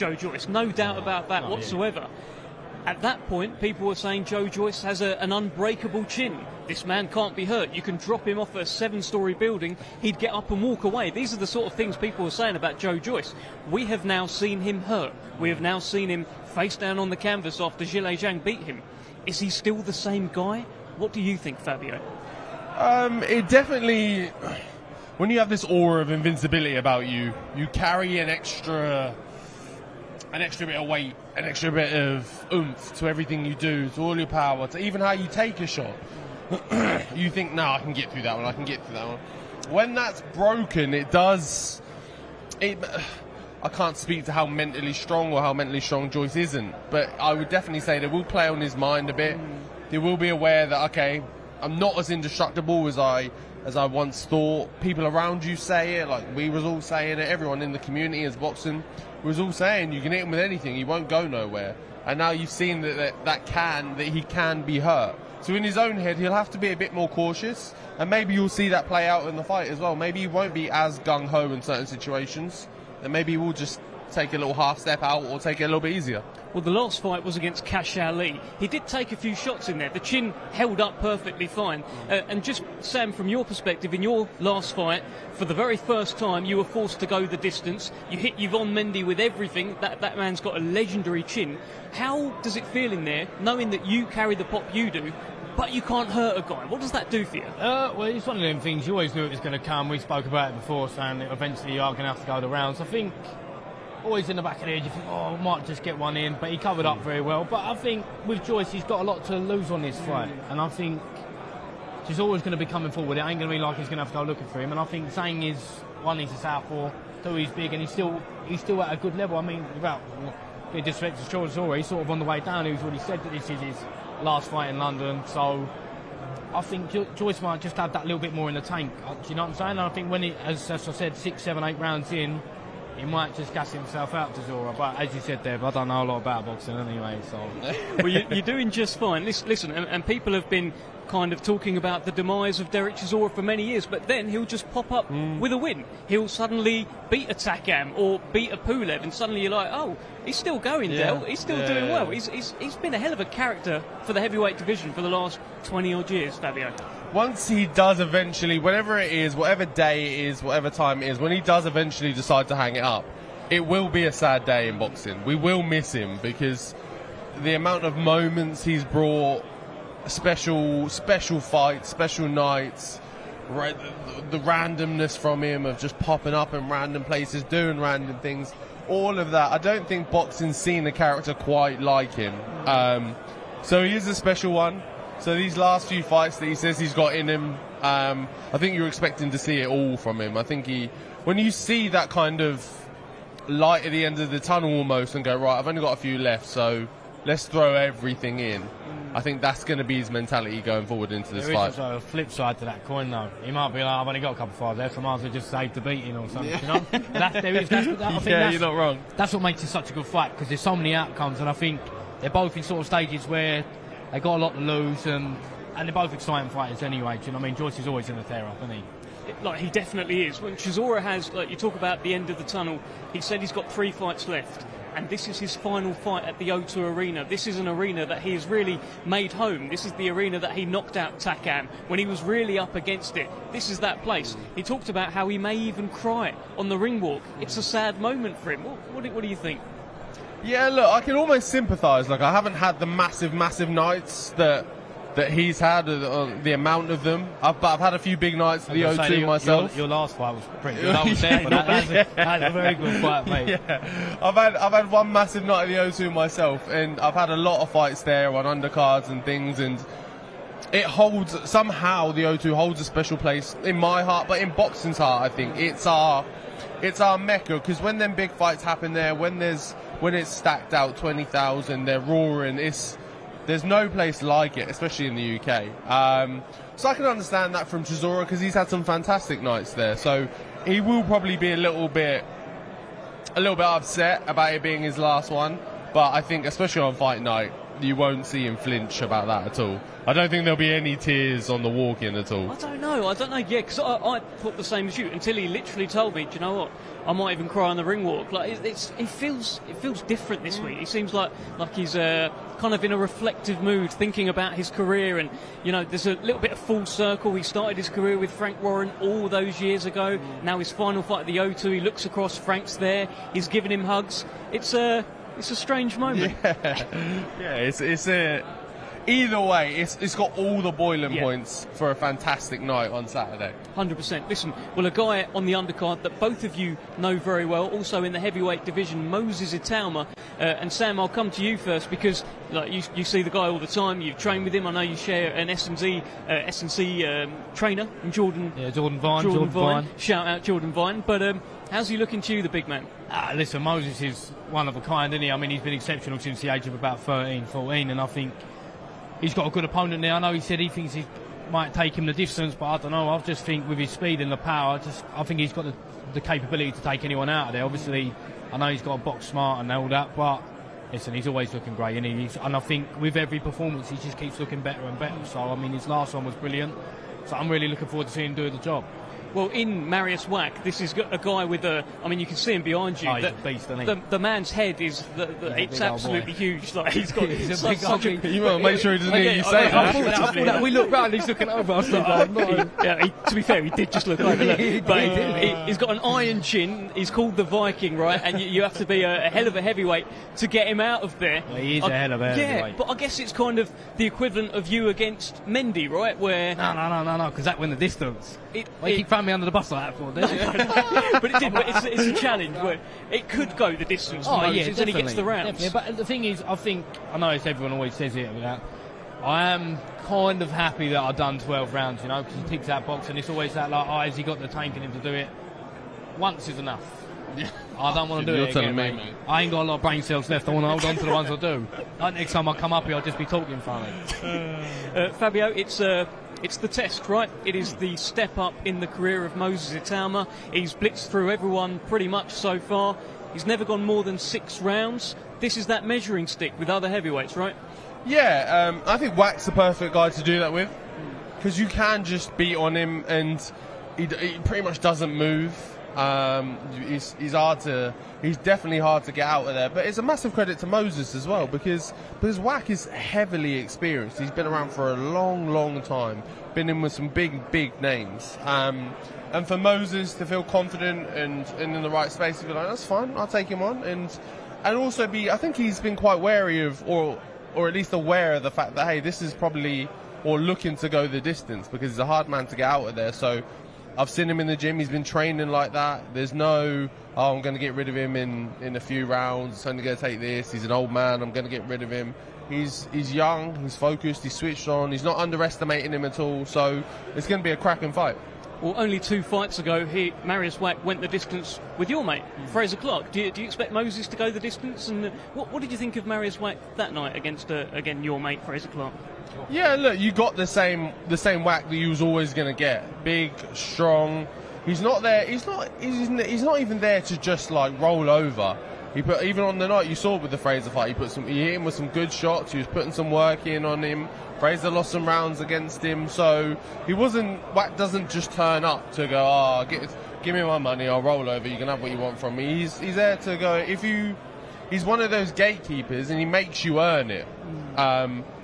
Joe Joyce, no doubt about that whatsoever. At that point, people were saying Joe Joyce has an unbreakable chin. This man can't be hurt. You can drop him off a 7-story building, he'd get up and walk away. These are the sort of things people were saying about Joe Joyce. We have now seen him hurt. We have now seen him face down on the canvas after Zhilei Zhang beat him. Is he still the same guy? What do you think, Fabio? It definitely, when you have this aura of invincibility about you, you carry an extra bit of weight, an extra bit of oomph to everything you do, to all your power, to even how you take a shot. You think, no, I can get through that one, I can get through that one. When that's broken, I can't speak to how mentally strong or how mentally strong Joyce isn't, but I would definitely say that will play on his mind a bit. He will be aware that, okay, I'm not as indestructible as I once thought. People around you say it, like we was all saying it, everyone in the community as boxing was all saying you can hit him with anything, he won't go nowhere. And now you've seen that he can be hurt. So in his own head, he'll have to be a bit more cautious, and maybe you'll see that play out in the fight as well. Maybe he won't be as gung-ho in certain situations, and maybe he will just take a little half step out or take it a little bit easier. Well, the last fight was against Kashao Li. He did take a few shots in there. The chin held up perfectly fine. And just, Sam, from your perspective, in your last fight, for the very first time, you were forced to go the distance. You hit Yvonne Mendy with everything. That man's got a legendary chin. How does it feel in there, knowing that you carry the pop you do, but you can't hurt a guy? What does that do for you? Well, it's one of them things. You always knew it was going to come. We spoke about it before, saying that eventually you are going to have to go the rounds. I think always in the back of the head, you think, oh, I might just get one in, but he covered up very well. But I think with Joyce, he's got a lot to lose on this fight, and I think he's always going to be coming forward. It ain't going to be like he's going to have to go looking for him. And I think Zhang is, one, he's a southpaw, two, he's big, and he's still at a good level. I mean, without being disrespectful to Chisora, he's sort of on the way down. He's already said that this is his last fight in London, so I think Joyce might just have that little bit more in the tank. Do you know what I'm saying? And I think when he, as I said, 6, 7, 8 rounds in, he might just gas himself out to Zora, but as you said, Deb, I don't know a lot about boxing anyway, so... Well, you're doing just fine. Listen, and people have been kind of talking about the demise of Derek Chisora for many years, but then he'll just pop up with a win. He'll suddenly beat a Takam or beat a Pulev, and suddenly you're like, oh, he's still going, Del. He's still doing well. He's been a hell of a character for the heavyweight division for the last 20-odd years, Fabio. Once he does eventually, whatever it is, whatever day it is, whatever time it is, when he does eventually decide to hang it up, it will be a sad day in boxing. We will miss him because the amount of moments he's brought, special fights, special nights, the randomness from him of just popping up in random places, doing random things, all of that. I don't think boxing's seen a character quite like him. So he is a special one. So these last few fights that he says he's got in him, I think you're expecting to see it all from him. I think when you see that kind of light at the end of the tunnel almost and go, right, I've only got a few left, so let's throw everything in. I think that's going to be his mentality going forward into this fight. There is a flip side to that coin, though. He might be like, I've only got a couple of fights left, I might as well just save the beating or something, you know? You're not wrong. That's what makes it such a good fight, because there's so many outcomes, and I think they're both in sort of stages where they got a lot to lose, and they're both exciting fighters anyway. Do you know what I mean? Joyce is always in the tear up, isn't he? Like, he definitely is. When Chisora has, like, you talk about the end of the tunnel, he said he's got 3 fights left, and this is his final fight at the O2 Arena. This is an arena that he has really made home. This is the arena that he knocked out Takam when he was really up against it. This is that place. He talked about how he may even cry on the ring walk. It's a sad moment for him. What do you think? Yeah, look, I can almost sympathise. Like, I haven't had the massive nights that he's had, the amount of them. But I've had a few big nights at the O2 myself. Your last fight was pretty good. I was there for that. That's a very good fight, mate. Yeah. I've had one massive night at the O2 myself, and I've had a lot of fights there on undercards and things, and it holds, somehow the O2 holds a special place in my heart, but in boxing's heart, I think. It's our mecca, because when them big fights happen there, when it's stacked out 20,000, they're roaring, there's no place like it, especially in the UK. So I can understand that from Chisora, because he's had some fantastic nights there. So he will probably be a little bit upset about it being his last one. But I think, especially on fight night, you won't see him flinch about that at all. I don't think there'll be any tears on the walk-in at all. I don't know, yeah, because I thought the same as you until he literally told me, do you know what, I might even cry on the ring walk. Like, it feels different this week. He seems like he's kind of in a reflective mood, thinking about his career, and, you know, there's a little bit of full circle. He started his career with Frank Warren all those years ago. Now his final fight at the O2, he looks across, Frank's there, he's giving him hugs. It's a strange moment. Yeah, it's a... Either way, it's got all the boiling points for a fantastic night on Saturday. 100%. Listen, well, a guy on the undercard that both of you know very well, also in the heavyweight division, Moses Itauma. And Sam, I'll come to you first because like you see the guy all the time. You've trained with him. I know you share an S&C trainer, Jordan. Yeah, Jordan Vine. Shout out Jordan Vine. But how's he looking to you, the big man? Listen, Moses is one of a kind, isn't he? I mean, he's been exceptional since the age of about 13, 14, and I think he's got a good opponent there. I know he said he thinks he might take him the distance, but I don't know. I just think with his speed and the power, I think he's got the capability to take anyone out of there. Obviously, I know he's got to box smart and all that, but listen, he's always looking great, and and I think with every performance, he just keeps looking better and better. So, I mean, his last one was brilliant. So I'm really looking forward to seeing him do the job. Well, in Marius Wack, this is a guy with a... I mean, you can see him behind you. Oh, he's a beast, isn't he? The man's head is... it's absolutely huge. Like, he's got such a... You want to make sure he doesn't hear you say that. I thought that. We looked round, he's looking over. I was like, to be fair, he did just look over. But he's got an iron chin. He's called the Viking, right? And you have to be a hell of a heavyweight to get him out of there. Well, he is a hell of a heavyweight. Yeah, but I guess it's kind of the equivalent of you against Mendy, right? Where... No, because that went the distance. You keep throwing me under the bus like that for, didn't you? But it did. But it's a challenge where it could go the distance for Moses and he gets the rounds. But the thing is, I know everyone always says it, but I am kind of happy that I've done 12 rounds, you know, because he ticks that box, and it's always that, like, has he got the tank in him to do it? Once is enough. I don't want to do it again, mate. I ain't got a lot of brain cells left. I want to hold on to the ones I do. Like, next time I come up here, I'll just be talking funny. Fabio, it's the test, right? It is the step up in the career of Moses Itauma. He's blitzed through everyone pretty much so far. He's never gone more than 6 rounds. This is that measuring stick with other heavyweights, right? Yeah, I think Wack's the perfect guy to do that with, because you can just beat on him and he pretty much doesn't move. He's definitely hard to get out of there, but it's a massive credit to Moses as well, because Wack is heavily experienced. He's been around for a long time, been in with some big names, and for Moses to feel confident and in the right space to be like, that's fine, I'll take him on, and also I think he's been quite wary of, or at least aware of the fact that, hey, this is probably, or looking to go the distance, because he's a hard man to get out of there. So I've seen him in the gym, he's been training like that. There's no, I'm going to get rid of him in a few rounds, it's only going to take this, he's an old man, I'm going to get rid of him. He's young, he's focused, he's switched on, he's not underestimating him at all, so it's going to be a cracking fight. Well, only 2 fights ago, Marius Wack went the distance with your mate, Fraser Clark. Do you expect Moses to go the distance? And what did you think of Marius Wack that night against, again, your mate, Fraser Clark? Yeah, look, you got the same Wack that you was always going to get. Big, strong. He's not there. He's not even there to just like roll over. Even on the night you saw with the Fraser fight, he hit him with some good shots. He was putting some work in on him. Fraser lost some rounds against him, so Wack doesn't just turn up to go, give me my money, I'll roll over, you can have what you want from me. He's there to go, he's one of those gatekeepers and he makes you earn it.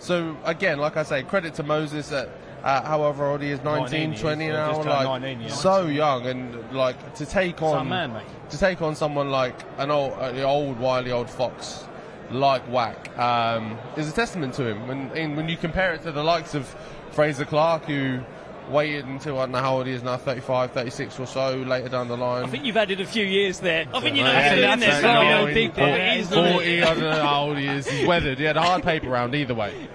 So again, like I say, credit to Moses at however old he is, 19, 20 now, like 19, so young, and like to take on someone like an old wily old fox like Wack is a testament to him. When you compare it to the likes of Fraser Clark, who waited until, I don't know how old he is now, 35, 36 or so, later down the line. I think you've added a few years there. I think you know in there. 40, I don't know how old he is. He's weathered. He had a hard paper round either way.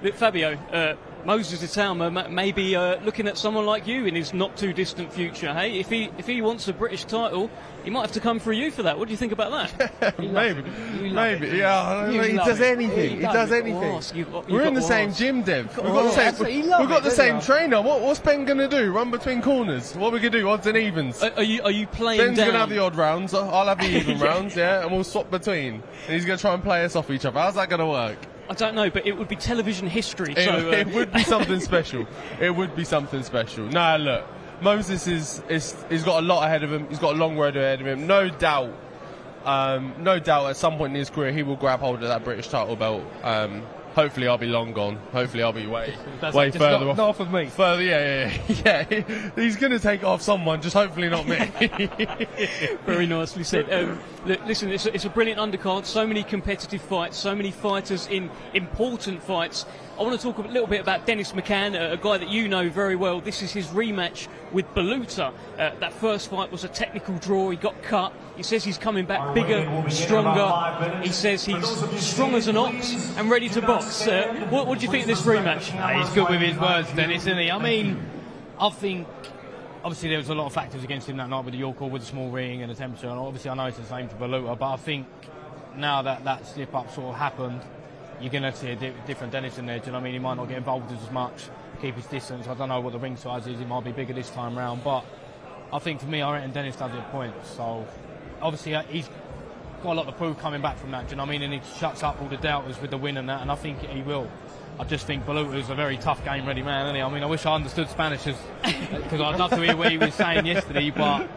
Look, Fabio, Moses Itauma may be looking at someone like you in his not too distant future. Hey, if he wants a British title, he might have to come through you for that. What do you think about that? Maybe. Yeah, he does anything. He does anything. We're in the same gym, Dev. We've got the same trainer. What's Ben going to do? Run between corners? What are we going to do? Odds and evens? Are you playing Ben's down? going to have the odd rounds. I'll have the even rounds, yeah, and we'll swap between. And he's going to try and play us off each other. How's that going to work? I don't know, but it would be television history. It would be something special. It would be something special. Nah, look, Moses he's got a lot ahead of him. He's got a long road ahead of him. No doubt, at some point in his career, he will grab hold of that British title belt. Hopefully I'll be long gone. Hopefully I'll be way further off. Not off of me. Further, yeah. He's going to take it off someone, just hopefully not me. Very nicely said. Listen, it's a brilliant undercard. So many competitive fights, so many fighters in important fights. I want to talk a little bit about Dennis McCann, a guy that you know very well. This is his rematch with Baluta. That first fight was a technical draw. He got cut. He says he's coming back bigger, stronger. He says he's strong as an ox and ready to box. What do you think of this rematch? He's good with his words, Dennis, isn't he? I mean, I think obviously there was a lot of factors against him that night with the York Hall, with the small ring and the temperature. And obviously I know it's the same for Baluta, but I think now that slip up sort of happened, you're going to see a different Dennis in there. Do you know what I mean? He might not get involved as much, keep his distance. I don't know what the ring size is. He might be bigger this time round, but I think for me, I reckon Dennis does it points. So obviously he's got a lot to prove coming back from that. Do you know what I mean? And he shuts up all the doubters with the win and that, and I think he will. I just think Baluta's a very tough game-ready man, isn't he? I mean, I wish I understood Spanish because I'd love to hear what he was saying yesterday, but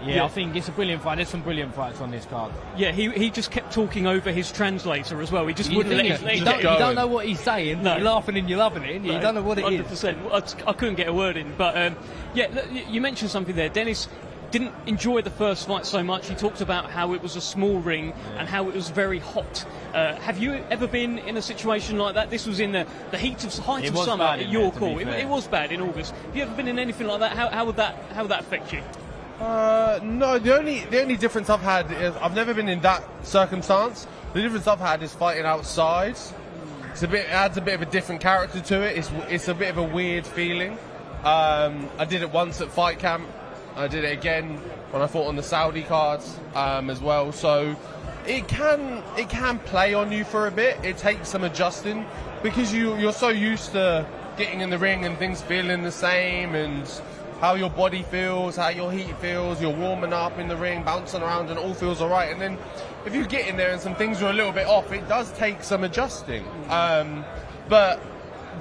yeah, I think it's a brilliant fight. There's some brilliant fights on this card. Yeah, he just kept talking over his translator as well. He just wouldn't let you don't know what he's saying. No. You're laughing and you're loving it. No, you don't know what it 100%. is. I couldn't get a word in. But you mentioned something there. Dennis didn't enjoy the first fight so much. He talked about how it was a small ring and how it was very hot. Have you ever been in a situation like that? This was in the height of summer at York Hall. It was bad in August. Have you ever been in anything like that? How would that affect you? No, the only difference I've had is I've never been in that circumstance. The difference I've had is fighting outside. It adds a bit of a different character to it. It's a bit of a weird feeling. I did it once at fight camp. I did it again when I fought on the Saudi cards as well. So it can play on you for a bit. It takes some adjusting because you're so used to getting in the ring and things feeling the same and how your body feels, how your heat feels, you're warming up in the ring, bouncing around and it all feels all right. And then if you get in there and some things are a little bit off, it does take some adjusting. But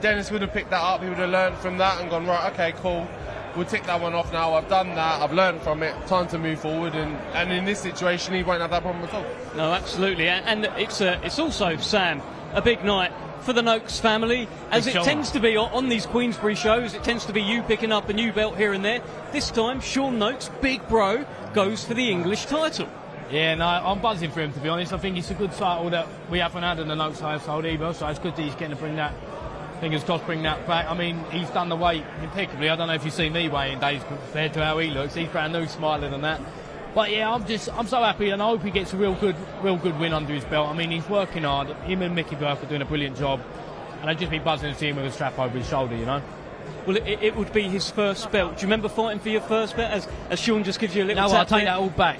Dennis would have picked that up, he would have learned from that and gone, right, okay, cool, we'll tick that one off now, I've done that, I've learned from it, time to move forward. And in this situation, he won't have that problem at all. No, absolutely. And it's also, Sam, a big night for the Noakes family, as it tends to be on these Queensbury shows. It tends to be you picking up a new belt here and there. This time, Sean Noakes, big bro, goes for the English title. Yeah, no, I'm buzzing for him, to be honest. I think it's a good title that we haven't had in the Noakes household either, so it's good that he's getting to bring that, fingers crossed, bring that back. I mean, he's done the weight impeccably. I don't know if you've seen me weighing days compared to how he looks. He's brand new, smiling and that. But yeah, I'm so happy, and I hope he gets a real good win under his belt. I mean, he's working hard. Him and Mickey Burke are doing a brilliant job, and I'd just be buzzing to see him with a strap over his shoulder, you know. Well, it would be his first belt. Do you remember fighting for your first belt? As Sean just gives you a little. No, I'll take that all back.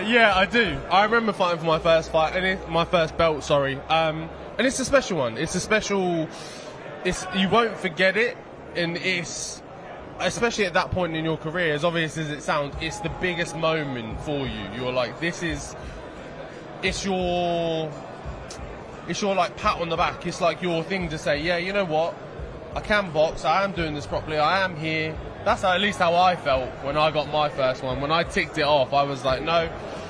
Yeah, I do. I remember fighting for my first fight, my first belt. Sorry, and it's a special one. It's a special. You won't forget it, and it's. Especially at that point in your career, as obvious as it sounds, it's the biggest moment for you. You're like, it's your like pat on the back. It's like your thing to say, yeah, you know what? I can box. I am doing this properly. I am here. That's at least how I felt when I got my first one. When I ticked it off, I was like, no.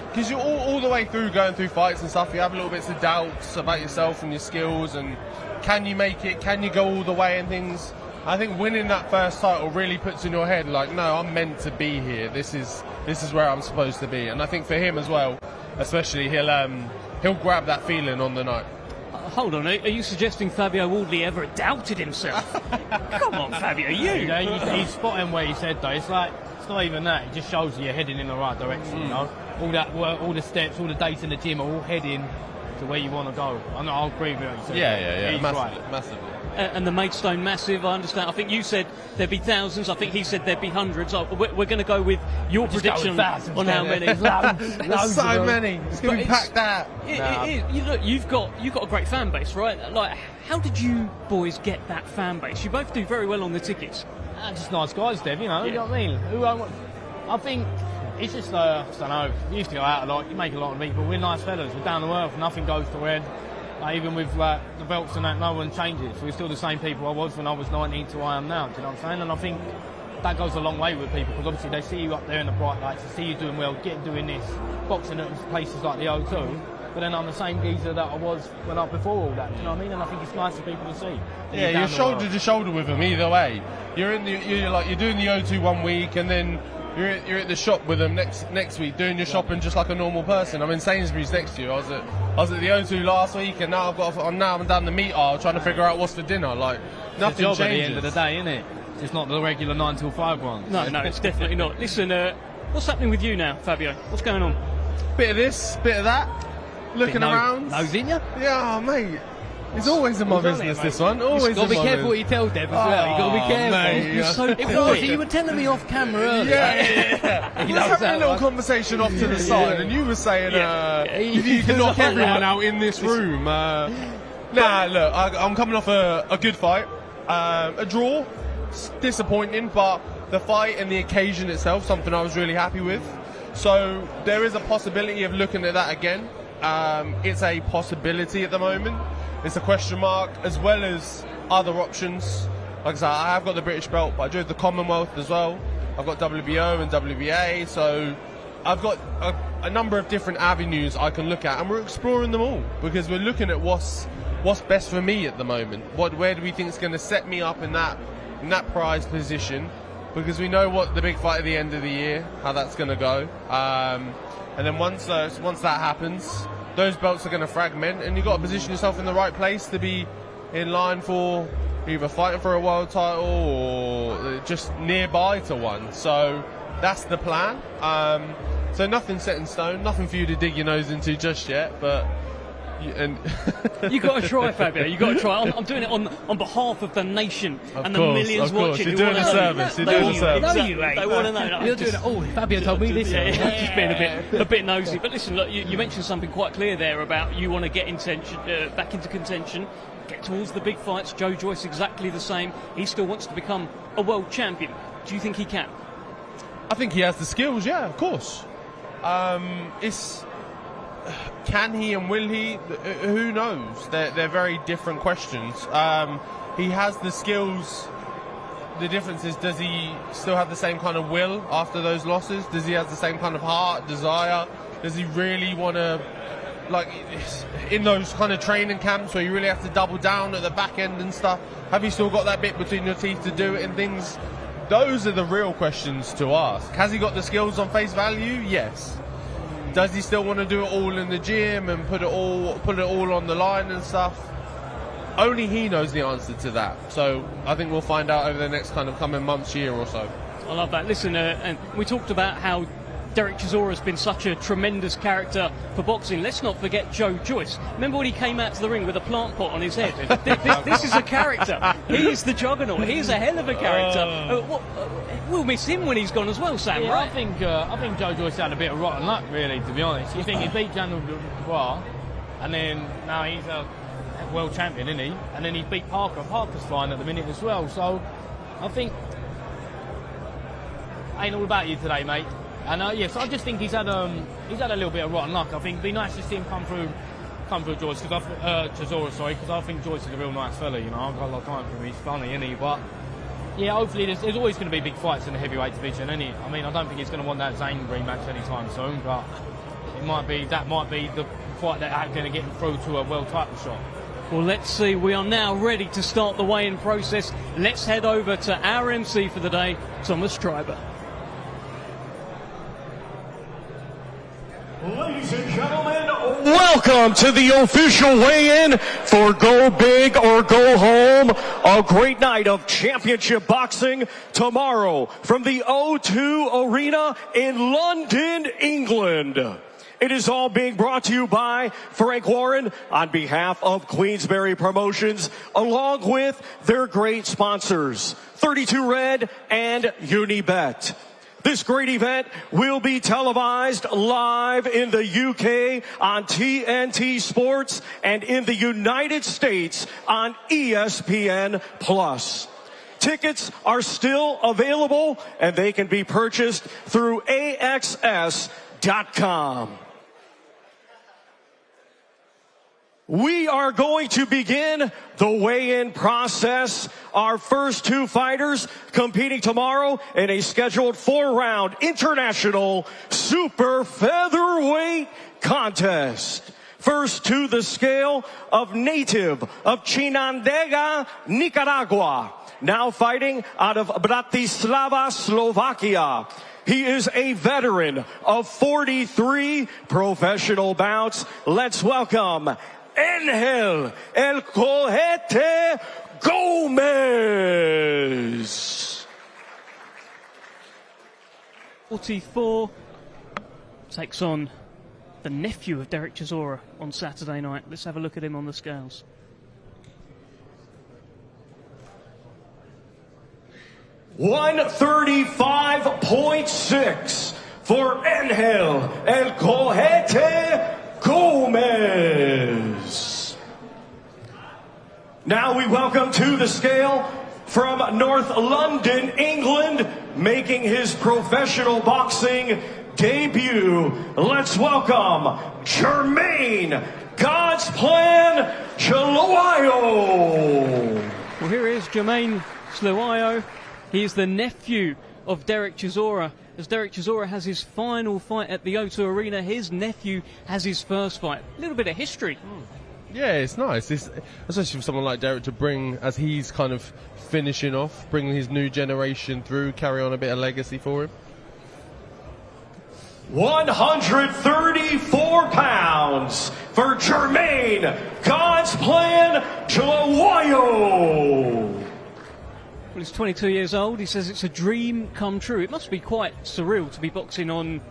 Because you're all the way through going through fights and stuff, you have little bits of doubts about yourself and your skills and can you make it? Can you go all the way and things? I think winning that first title really puts in your head like, no, I'm meant to be here. This is where I'm supposed to be. And I think for him as well, especially, he'll grab that feeling on the night. Hold on, are you suggesting Fabio Wardley ever doubted himself? Come on, Fabio, you. Yeah, he's spotting where he said though. It's like it's not even that. It just shows you're heading in the right direction. You know, all that work, all the steps, all the dates in the gym are all heading to where you want to go. I'll agree with what you said. Yeah, massively. And the Maidstone Massive, I understand. I think you said there'd be thousands. I think he said there'd be hundreds. We're going to go with your prediction on how many. There's so many. It's going to be packed out. Look, you've got a great fan base, right? Like, how did you boys get that fan base? You both do very well on the tickets. Just nice guys, Dev. You know what I mean. I think It's just, I don't know, you used to go out a lot, you make a lot of people, we're nice fellas, we're down to earth, nothing goes to head. Even with the belts and that, no one changes. We're still the same people I was when I was 19 to I am now, do you know what I'm saying? And I think that goes a long way with people, because obviously they see you up there in the bright lights, they see you doing well, doing this, boxing at places like the O2, but then I'm the same geezer that I was when I before all that, do you know what I mean? And I think it's nice for people to see. Yeah, you're shoulder to shoulder with them either way. You're doing the O2 one week, and then you're at the shop with them next week doing your shopping just like a normal person. I'm in Sainsbury's next to you. I was at the O2 last week, and now I'm down the meat aisle trying to figure out what's for dinner. Like, nothing changes. At the end of the day, isn't it? It's not the regular 9 till 5 one. No, it's definitely not. Listen, what's happening with you now, Fabio? What's going on? Bit of this, bit of that. Looking around. Nose in you? Yeah, mate. It's always in my business, this one. Always in my business. You've got to be careful what you tell Dev as well. You've got to be careful. Mate, You're so quiet. You were telling me off camera earlier. Yeah. We were having a little conversation off to the side, and you were saying you can knock everyone out in this room. Nah, look, I'm coming off a good fight. A draw. It's disappointing, but the fight and the occasion itself, something I was really happy with. So there is a possibility of looking at that again. It's a possibility at the moment. It's a question mark, as well as other options. Like I said, I have got the British belt, but I do have the Commonwealth as well. I've got WBO and WBA, so I've got a number of different avenues I can look at, and we're exploring them all, because we're looking at what's best for me at the moment. Where do we think is going to set me up in that prized position? Because we know what the big fight at the end of the year, how that's going to go. And then once that happens, those belts are going to fragment, and you've got to position yourself in the right place to be in line for either fighting for a world title or just nearby to one. So that's the plan. So nothing set in stone, nothing for you to dig your nose into just yet, but you got to try, Fabio. You got to try. I'm doing it on behalf of the nation and the millions watching. You're doing a service. You're doing a service. They want to know. You're doing it. Oh, Fabio told me this. Just being a bit nosy. But listen, look, you mentioned something quite clear there about you want to get back into contention, get towards the big fights. Joe Joyce exactly the same. He still wants to become a world champion. Do you think he can? I think he has the skills. Yeah, of course. Can he and will he? Who knows? They're very different questions. He has the skills. The difference is, does he still have the same kind of will after those losses? Does he have the same kind of heart, desire? Does he really want to, like, in those kind of training camps where you really have to double down at the back end and stuff, have you still got that bit between your teeth to do it and things? Those are the real questions to ask. Has he got the skills on face value? Yes. Does he still want to do it all in the gym and put it all on the line and stuff? Only he knows the answer to that. So I think we'll find out over the next kind of coming months, year or so. I love that. Listen, and we talked about how Derek Chisora has been such a tremendous character for boxing. Let's not forget Joe Joyce. Remember when he came out to the ring with a plant pot on his head? This is a character. He is the juggernaut. He is a hell of a character. We'll miss him when he's gone as well, Sam, yeah, right? I think Joe Joyce had a bit of rotten luck, really, to be honest. You think he beat Daniel Dubois, and then now he's a world champion, isn't he? And then he beat Parker. Parker's flying at the minute as well. So I think ain't all about you today, mate. And so I just think he's had a little bit of rotten luck. I think it'd be nice to see him come through Joyce, Chisora, because I think Joyce is a real nice fella. You know, I've got a lot of time for him. He's funny, isn't he? But yeah, hopefully there's always going to be big fights in the heavyweight division, isn't it? I mean, I don't think he's going to want that Zayn rematch anytime soon, but that might be the fight that's going to get him through to a world title shot. Well, let's see. We are now ready to start the weigh-in process. Let's head over to our MC for the day, Thomas Schreiber. Ladies and gentlemen, welcome to the official weigh-in for Go Big or Go Home. A great night of championship boxing tomorrow from the O2 Arena in London, England. It is all being brought to you by Frank Warren on behalf of Queensberry Promotions, along with their great sponsors, 32 Red and Unibet. This great event will be televised live in the UK on TNT Sports and in the United States on ESPN+. Tickets are still available, and they can be purchased through AXS.com. We are going to begin the weigh-in process. Our first two fighters competing tomorrow in a scheduled 4-round international super featherweight contest. First to the scale, of native of Chinandega, Nicaragua, now fighting out of Bratislava, Slovakia. He is a veteran of 43 professional bouts. Let's welcome Angel El Cohete Gomez. 44 takes on the nephew of Derek Chisora on Saturday night. Let's have a look at him on the scales. $135.6 for Angel El Cohete Gomez. Now we welcome to the scale from North London, England, making his professional boxing debut. Let's welcome Jermaine God's Plan Chiloayo. Well, here is Jermaine Chiloayo. He is the nephew of Derek Chisora. As Derek Chisora has his final fight at the O2 Arena, his nephew has his first fight. A little bit of history. Yeah, it's nice, especially for someone like Derek to bring, as he's kind of finishing off, bringing his new generation through, carry on a bit of legacy for him. 134 pounds for Jermaine God's Plan Chiloayo. Well, he's 22 years old. He says it's a dream come true. It must be quite surreal to be boxing on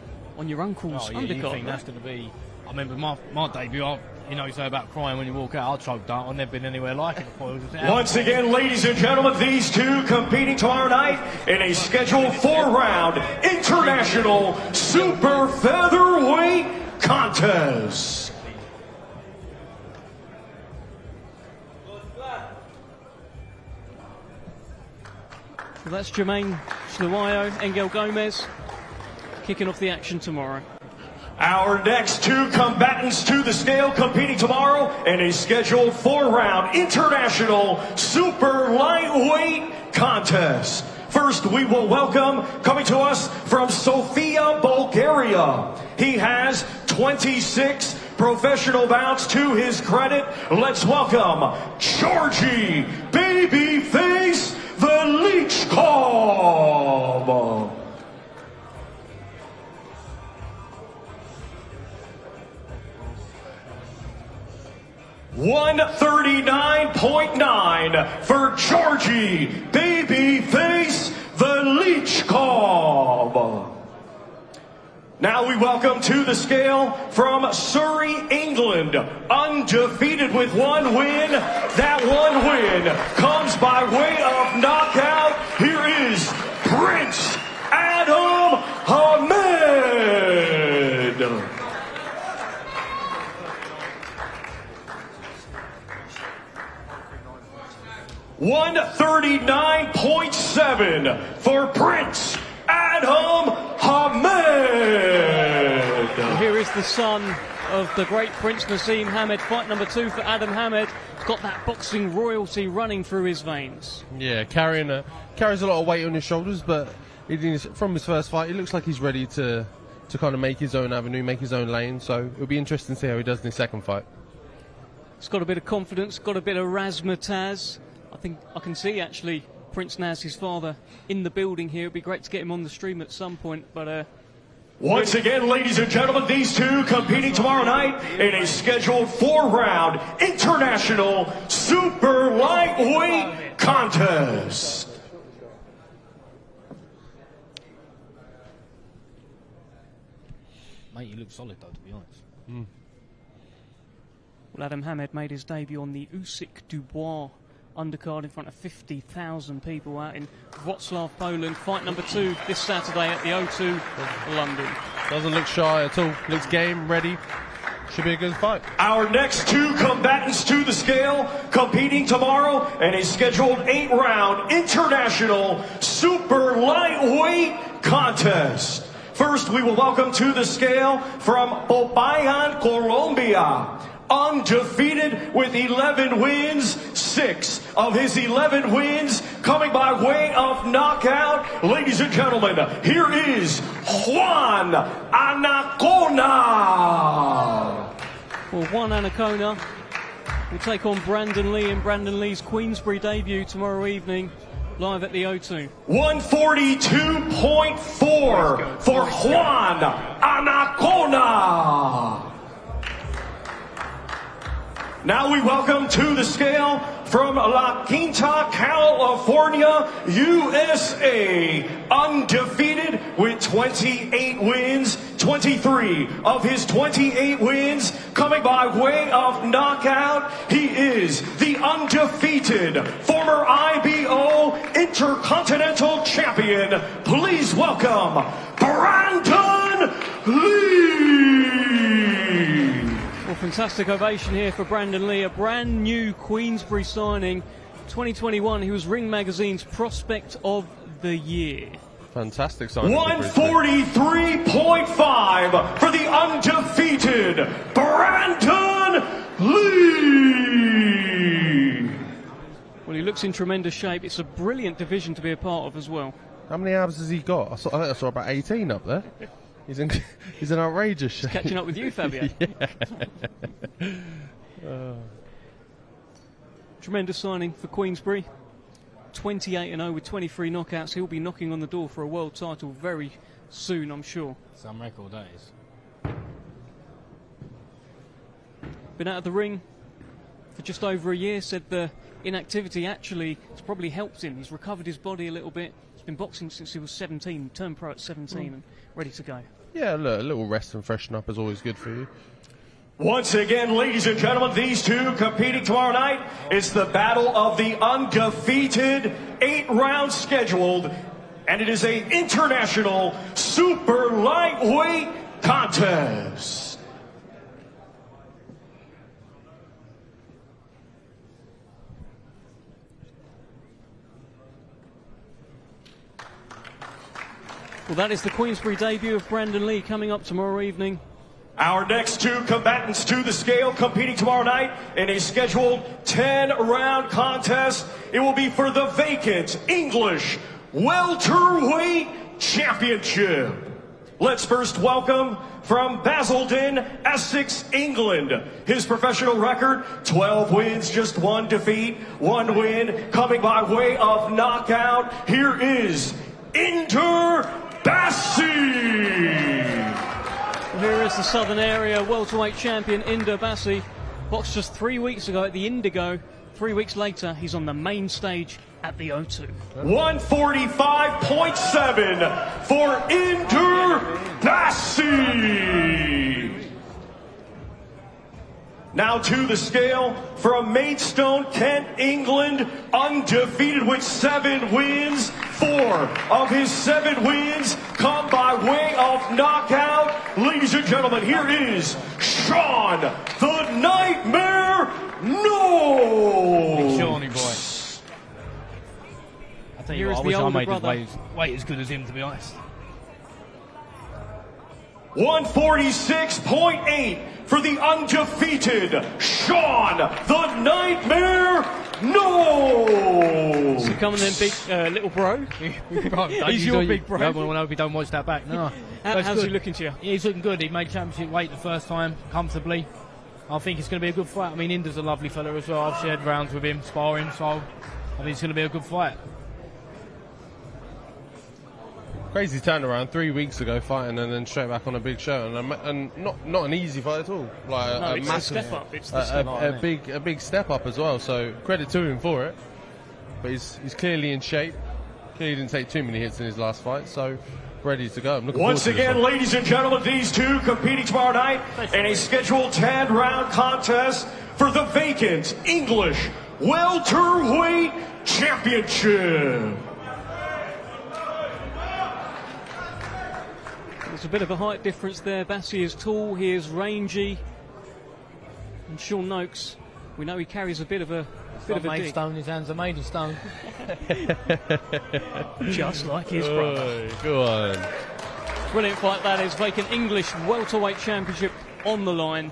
your uncle's undercard. You think that's going to be... I remember my debut, you know, you say about crying when you walk out. I choked out. I've never been anywhere like it before. Once again, ladies and gentlemen, these two competing tomorrow night in a scheduled 4-round international super featherweight contest. Well, that's Jermaine Chiloayo, Angel Gomez, kicking off the action tomorrow. Our next two combatants to the scale competing tomorrow in a scheduled 4-round international super lightweight contest. First, we will welcome, coming to us from Sofia, Bulgaria. He has 26 professional bouts to his credit. Let's welcome Georgie Babyface Velichkov. 139.9 for Georgie Babyface Velichkov. Now we welcome to the scale from Surrey, England, undefeated with one win. That one win comes by way of knockout. Here is Prince Adam Ahmed. 139.7 for Prince Adam Hamed. Here is the son of the great Prince Nassim Hamed. Fight number 2 for Adam Hamed. He's got that boxing royalty running through his veins. Yeah, carries a lot of weight on his shoulders, but from his first fight, it looks like he's ready to kind of make his own avenue, make his own lane. So it'll be interesting to see how he does in his second fight. He's got a bit of confidence, got a bit of razzmatazz. I think I can see actually Prince Naz, his father, in the building here. It'd be great to get him on the stream at some point, but once again, ladies and gentlemen, these two competing tomorrow night in a scheduled 4-round international super lightweight contest. Mate, you look solid though, to be honest. Well, Adam Hamed made his debut on the Usyk Dubois undercard in front of 50,000 people out in Wrocław, Poland. Fight number 2 this Saturday at the O2 London. Doesn't look shy at all. Looks game, ready. Should be a good fight. Our next two combatants to the scale, competing tomorrow in a scheduled 8-round international super lightweight contest. First, we will welcome to the scale from Popayan, Colombia. Undefeated with 11 wins, 6 of his 11 wins coming by way of knockout. Ladies and gentlemen, here is Juan Anaconda. Well, Juan Anaconda will take on Brandon Lee in Brandon Lee's Queensbury debut tomorrow evening, live at the O2. 142.4 for Juan Anaconda. Now we welcome to the scale from La Quinta, California, USA. Undefeated with 28 wins, 23 of his 28 wins coming by way of knockout. He is the undefeated former IBO Intercontinental Champion. Please welcome Brandon Lee. Well, fantastic ovation here for Brandon Lee, a brand new Queensbury signing. 2021, he was Ring Magazine's Prospect of the Year. Fantastic signing. 143.5 for the undefeated Brandon Lee. Well, he looks in tremendous shape. It's a brilliant division to be a part of as well. How many abs has he got? I think I saw about 18 up there. He's in outrageous shape. Catching up with you, Fabio. Tremendous signing for Queensbury. 28-0 with 23 knockouts. He'll be knocking on the door for a world title very soon, I'm sure. Some record, that is. Been out of the ring for just over a year. Said the inactivity actually has probably helped him. He's recovered his body a little bit. He's been boxing since he was 17, turned pro at 17 and ready to go. Yeah, look, a little rest and freshen up is always good for you. Once again, ladies and gentlemen, these two competing tomorrow night. It's the battle of the undefeated, 8 rounds scheduled, and it is an international super lightweight contest. Well, that is the Queensbury debut of Brandon Lee coming up tomorrow evening. Our next two combatants to the scale competing tomorrow night in a scheduled 10-round contest. It will be for the vacant English welterweight championship. Let's first welcome from Basildon, Essex, England. His professional record, 12 wins, just 1 defeat, 1 win, coming by way of knockout. Here is Inder Bassi. Here is the Southern Area welterweight champion, Inder Bassi. Boxed just 3 weeks ago at the Indigo. 3 weeks later, he's on the main stage at the O2. 145.7 for Inder Bassi. Now to the scale from Maidstone, Kent, England, undefeated with 7 wins. 4 of his 7 wins come by way of knockout. Ladies and gentlemen, here is Sean the Nightmare Noakes. Shawnee boy. I tell you what, I wish I made his weight as good as him, to be honest. 146.8 for the undefeated Sean the Nightmare Noakes. So coming then, big little bro. He's your big bro. I hope he don't watch that back. No. How's he looking to you? Yeah, he's looking good. He made championship weight the first time, comfortably. I think it's going to be a good fight. I mean, Inder's a lovely fella as well. I've shared rounds with him, sparring, so I think it's going to be a good fight. Crazy turnaround 3 weeks ago, fighting and then straight back on a big show, and not an easy fight at all. Like no, a it's massive a step up. It's the a big step up as well. So credit to him for it. But he's clearly in shape. Clearly didn't take too many hits in his last fight, so ready to go. I'm looking Once again, ladies and gentlemen, these two competing tomorrow night in a scheduled 10-round contest for the vacant English welterweight championship. There's a bit of a height difference there. Bassi is tall, he is rangy. And Sean Noakes, we know he carries a bit of a Made dig. stone, his hands are made of stone. Just like his brother. Oy, go on. Brilliant fight that is. Vacant English welterweight championship on the line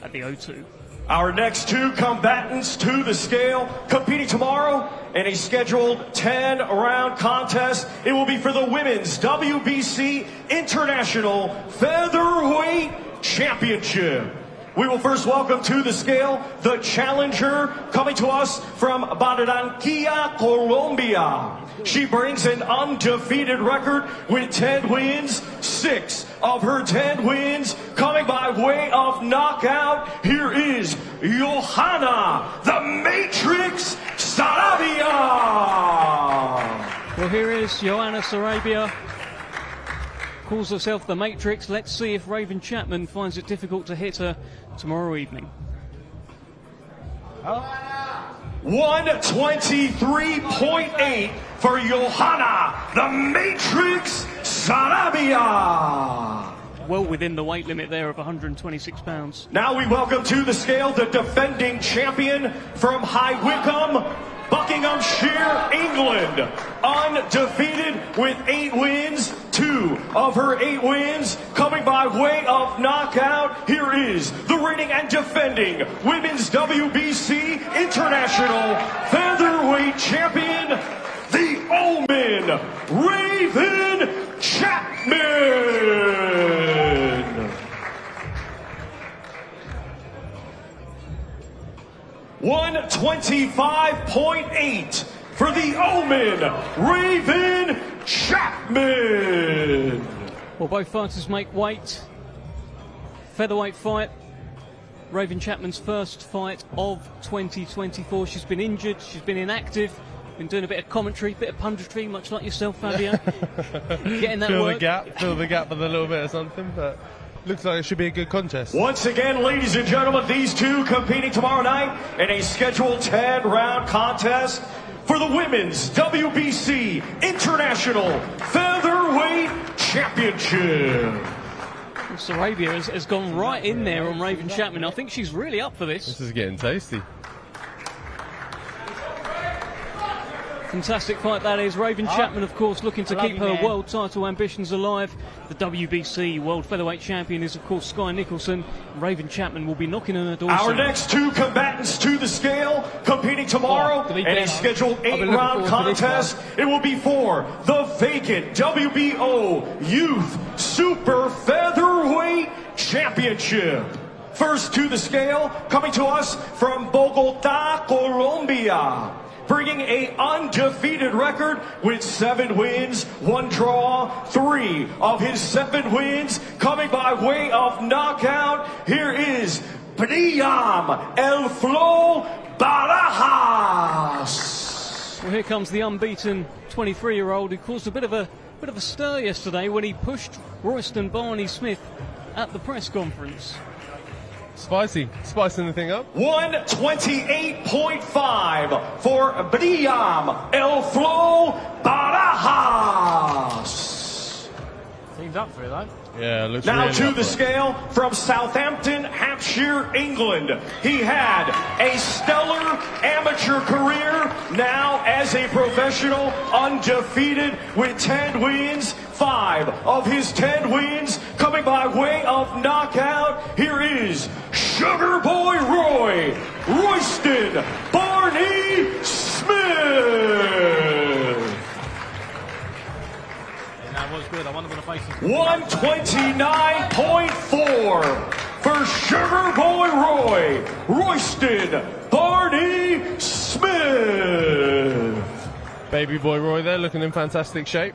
at the O2. Our next two combatants to the scale, competing tomorrow in a scheduled 10-round contest. It will be for the Women's WBC International Featherweight Championship. We will first welcome to the scale the challenger coming to us from Barranquilla, Colombia. She brings an undefeated record with 10 wins, 6 of her 10 wins coming by way of knockout. Here is Johanna, the Matrix Sarabia. Well, here is Johanna Sarabia. Calls herself the Matrix. Let's see if Raven Chapman finds it difficult to hit her tomorrow evening. 123.8 for Johanna, the Matrix Sarabia. Well within the weight limit there of 126 pounds. Now we welcome to the scale the defending champion from High Wycombe, Buckinghamshire, England. Undefeated with 8 wins, 2 of her 8 wins coming by way of knockout. Here is the reigning and defending Women's WBC International Featherweight Champion, the Omen, Raven Chapman. 125.8 for the Omen, Raven Chapman. Well, both fighters make weight. Featherweight fight. Raven Chapman's first fight of 2024. She's been injured, she's been inactive, been doing a bit of commentary, bit of punditry, much like yourself, Fabio. Getting that Fill work. the gap with a little bit of something, but looks like it should be a good contest. Once again, ladies and gentlemen, these two competing tomorrow night in a scheduled 10-round contest for the Women's WBC International Featherweight Championship. Sarabia has gone right in there on Raven Chapman. I think she's really up for this. This is getting tasty. Fantastic fight that is. Raven Chapman, of course, looking to keep her world title ambitions alive. The WBC World Featherweight Champion is, of course, Sky Nicholson. Raven Chapman will be knocking on her door. Our soon. next two combatants to the scale, competing tomorrow in a scheduled 8-round contest. It will be for the vacant WBO Youth Super Featherweight Championship. First to the scale, coming to us from Bogota, Colombia. Bringing a undefeated record with 7 wins, 1 draw, 3 of his 7 wins coming by way of knockout. Here is Priam El Flo Barajas. Well, here comes the unbeaten 23-year-old who caused a bit of a stir yesterday when he pushed Royston Barney-Smith at the press conference. Spicing the thing up. 128.5 for Priam El Flo Barajas. Seems up for it, though. Yeah, looks Now really to up the for it. scale from Southampton, Hampshire, England. He had a stellar amateur career, now as a professional, undefeated with 10 wins, 5 of his 10 wins coming by way of knockout. Here is Sugar Boy Roy, Royston Barney Smith. That was good. I wonder what the face is. 129.4 for Sugar Boy Roy, Royston Barney Smith. Baby boy Roy there, looking in fantastic shape.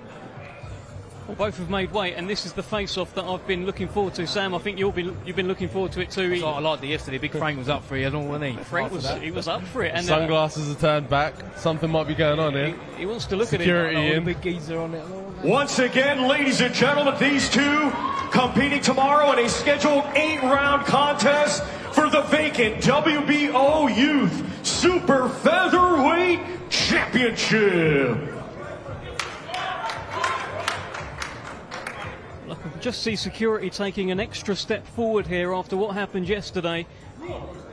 Well, both have made weight, and this is the face-off that I've been looking forward to. Sam, I think you've been looking forward to it too. I liked it yesterday. Big Frank was up for it, wasn't he? Frank was up for it, and Sunglasses are turned back. Something might be going on here. he wants to look Security at it. in. Big geezer on it. Once again, ladies and gentlemen, these two competing tomorrow in a scheduled 8-round contest for the vacant WBO Youth Super Featherweight Championship. I can just see security taking an extra step forward here after what happened yesterday.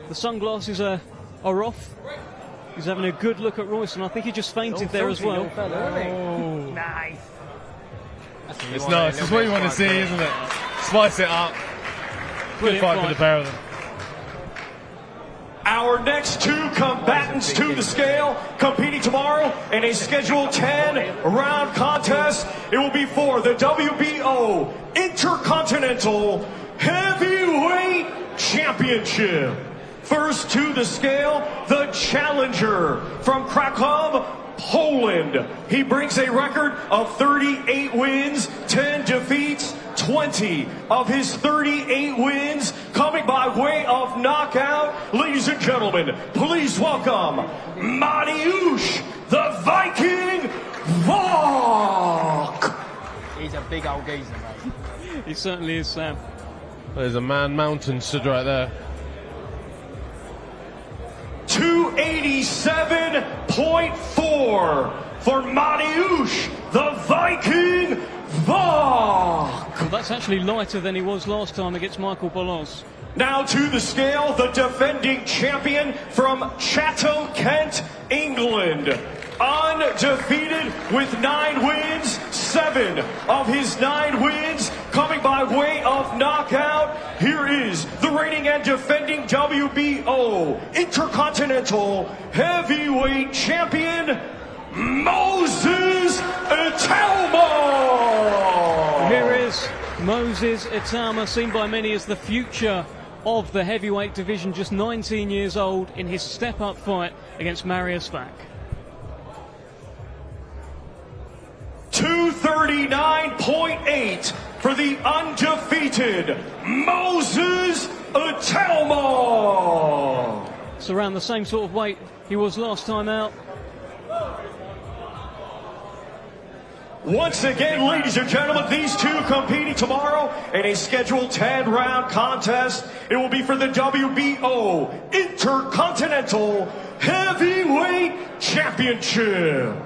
The sunglasses are off. He's having a good look at Royce, and I think he just fainted there as well. Oh, nice. It's nice. It's what you want to see, isn't it? Spice it up. Good fight for the pair of them. Our next two combatants to the scale, competing tomorrow in a scheduled 10-round contest. It will be for the WBO Intercontinental Heavyweight Championship. First to the scale, the challenger from Krakow, Poland. He brings a record of 38 wins, 10 defeats, 20 of his 38 wins coming by way of knockout. Ladies and gentlemen, please welcome Mariusz the Viking Vok. He's a big old geezer, mate. He certainly is, Sam. There's a man mountain stood right there. 287.4 for Mariusz the Viking Vok. Well, that's actually lighter than he was last time against Michael Bolos. Now to the scale, the defending champion from Chatham, Kent, England. Undefeated with 9 wins, 7 of his 9 wins coming by way of knockout. Here is the reigning and defending WBO Intercontinental Heavyweight Champion, Moses Itauma. Here is Moses Itauma, seen by many as the future of the heavyweight division, just 19 years old, in his step-up fight against Mariusz Vak. 239.8 for the undefeated Moses Itauma. It's around the same sort of weight he was last time out. Once again, ladies and gentlemen, these two competing tomorrow in a scheduled 10-round contest. It will be for the WBO Intercontinental Heavyweight Championship.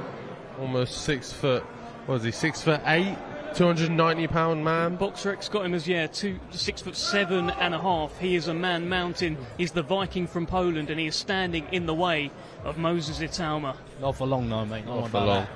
Almost 6 foot. What is he? 6'8", 290-pound man. BoxRec got him as 6'7.5". He is a man mountain. He's the Viking from Poland, and he is standing in the way of Moses Itauma. Not for long, though, mate. Not for long.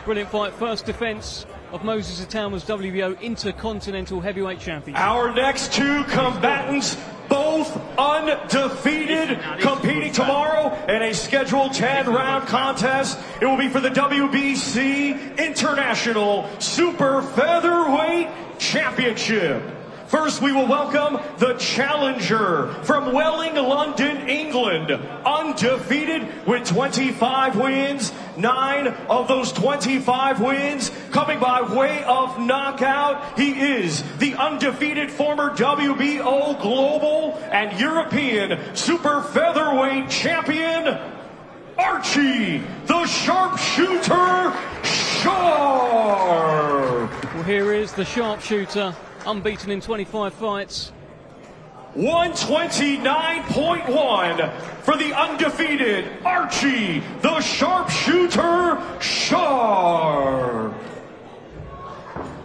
Brilliant fight. First defence of Moses Itauma's WBO Intercontinental Heavyweight Champion. Our next two combatants, both undefeated, competing tomorrow in a scheduled 10-round contest. It will be for the WBC International Super Featherweight Championship. First, we will welcome the challenger from Welling, London, England. Undefeated with 25 wins. 9 of those 25 wins coming by way of knockout. He is the undefeated former WBO Global and European Super Featherweight Champion, Archie the Sharpshooter Sharp. Well, here is the sharpshooter, unbeaten in 25 fights. 129.1 for the undefeated Archie the Sharpshooter Sharp.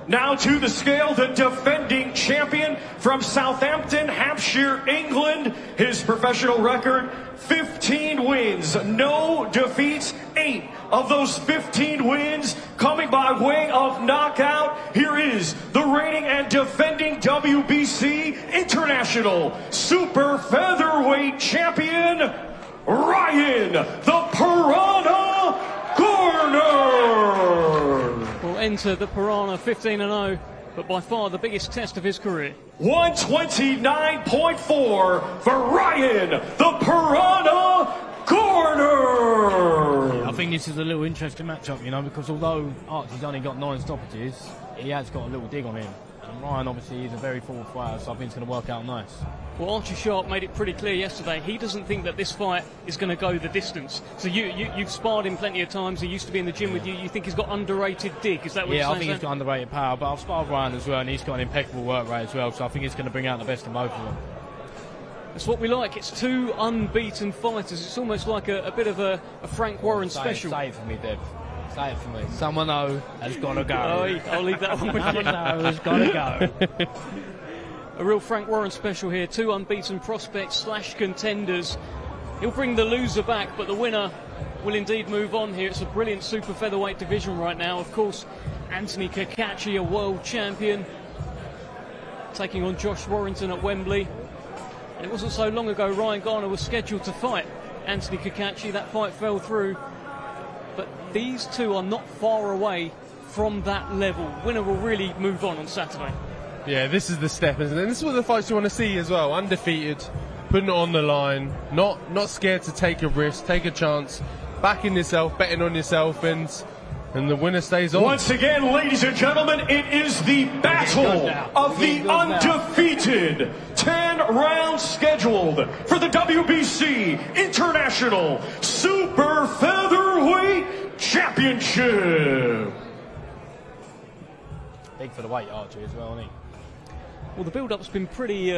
Now to the scale, the defending champion from Southampton, Hampshire, England. His professional record, 15 wins, no defeats, 8 of those 15 wins coming by way of knockout. Here is the reigning and defending WBC International Super Featherweight Champion, Ryan the Piranha Garner. Will enter the Piranha 15-0, but by far the biggest test of his career. 129.4 for Ryan the Piranha Garner. I think this is a little interesting matchup, you know, because although Archie's only got 9 stoppages, he has got a little dig on him. And Ryan obviously is a very forward fighter, so I think it's going to work out nice. Well, Archie Sharp made it pretty clear yesterday. He doesn't think that this fight is going to go the distance. So you've sparred him plenty of times. He used to be in the gym with you. You think he's got underrated dig? Is that what you're saying? Yeah, I think he's got underrated power, but I've sparred Ryan as well, and he's got an impeccable work rate as well, so I think it's going to bring out the best in both of them. That's what we like. It's 2 unbeaten fighters. It's almost like a bit of a Frank Warren special. Say it for me, Dev. Say it for me. Someone has got to go. I'll leave that one with you. Someone has got to go. A real Frank Warren special here. 2 unbeaten prospects / contenders. He'll bring the loser back, but the winner will indeed move on here. It's a brilliant super featherweight division right now. Of course, Anthony Kakachi, a world champion, taking on Josh Warrington at Wembley. And it wasn't so long ago Ryan Garner was scheduled to fight Anthony Kakachi. That fight fell through. But these two are not far away from that level. Winner will really move on Saturday. Yeah, this is the step, isn't it? And this is what the fights you want to see as well. Undefeated, putting it on the line, not scared to take a risk, take a chance, backing yourself, betting on yourself, and the winner stays on. Once again, ladies and gentlemen, it is the battle of the undefeated. 10 rounds scheduled for the WBC International Super Featherweight Championship. Big for the weight archery as well, isn't he? Well, the build-up's been pretty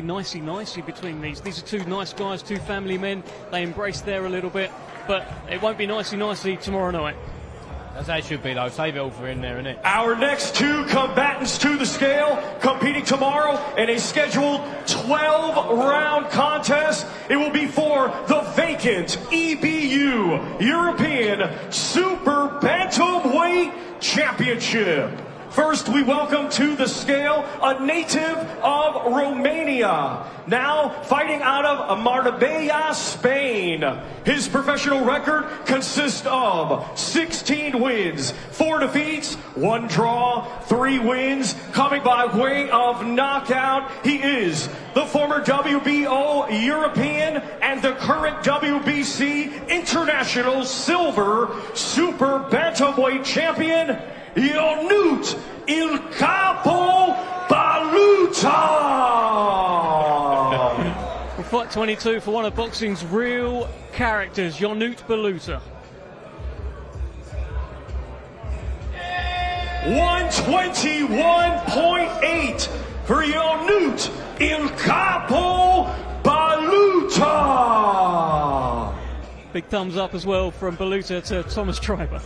nicey between these. These are 2 nice guys, 2 family men. They embrace there a little bit, but it won't be nicey tomorrow night. That's how it should be, though. Save it all for in there, innit? Our next 2 combatants to the scale, competing tomorrow in a scheduled 12-round contest. It will be for the vacant EBU European Super Bantamweight Championship. First, we welcome to the scale a native of Romania, now fighting out of Marbella, Spain. His professional record consists of 16 wins, 4 defeats, 1 draw, 3 wins, coming by way of knockout. He is the former WBO European and the current WBC International Silver Super Bantamweight Champion, Ionut Il Capo Baluta. Well, fight 22 for one of boxing's real characters, Ionut Baluta. 121.8 for Ionut Il Capo Baluta. Big thumbs up as well from Baluta to Thomas Triber.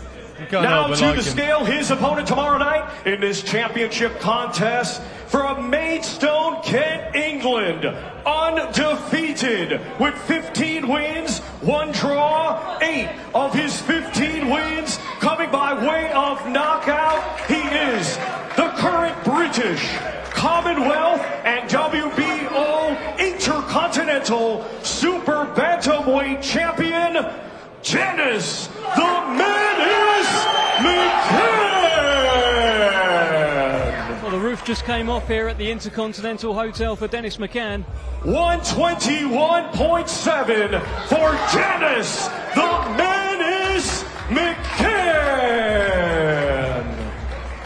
Now to the scale, his opponent tomorrow night in this championship contest from Maidstone, Kent, England. Undefeated with 15 wins, 1 draw, 8 of his 15 wins coming by way of knockout. He is the current British, Commonwealth, and WBO Intercontinental Super Bantamweight Champion, Dennis the Menace McCann. Well, the roof just came off here at the Intercontinental Hotel for Dennis McCann. 121.7 for Dennis the Menace McCann.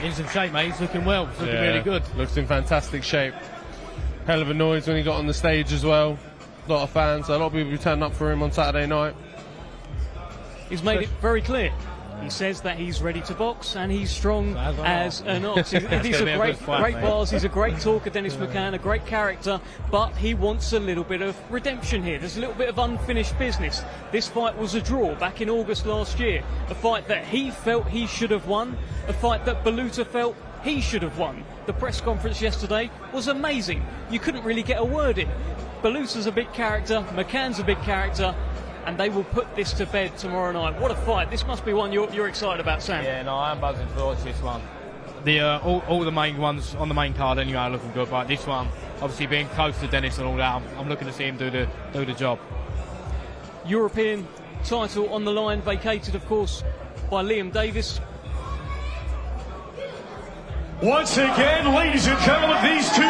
In some shape, mate. He's looking well. He's looking really good. Looks in fantastic shape. Hell of a noise when he got on the stage as well. A lot of fans, a lot of people turned up for him on Saturday night. He's made it very clear. He says that he's ready to box and he's strong as an ox. These are great bars. He's a great talker, Dennis McCann, a great character, but he wants a little bit of redemption here. There's a little bit of unfinished business. This fight was a draw back in August last year. A fight that he felt he should have won. A fight that Baluta felt he should have won. The press conference yesterday was amazing. You couldn't really get a word in. Baluta's a big character, McCann's a big character, and they will put this to bed tomorrow night. What a fight. This must be one you're excited about, Sam. Yeah, no, I'm buzzing to watch this one. All the main ones on the main card anyway are looking good, but this one, obviously being close to Dennis and all that, I'm looking to see him do the job. European title on the line, vacated, of course, by Liam Davis. Once again, ladies and gentlemen, these 2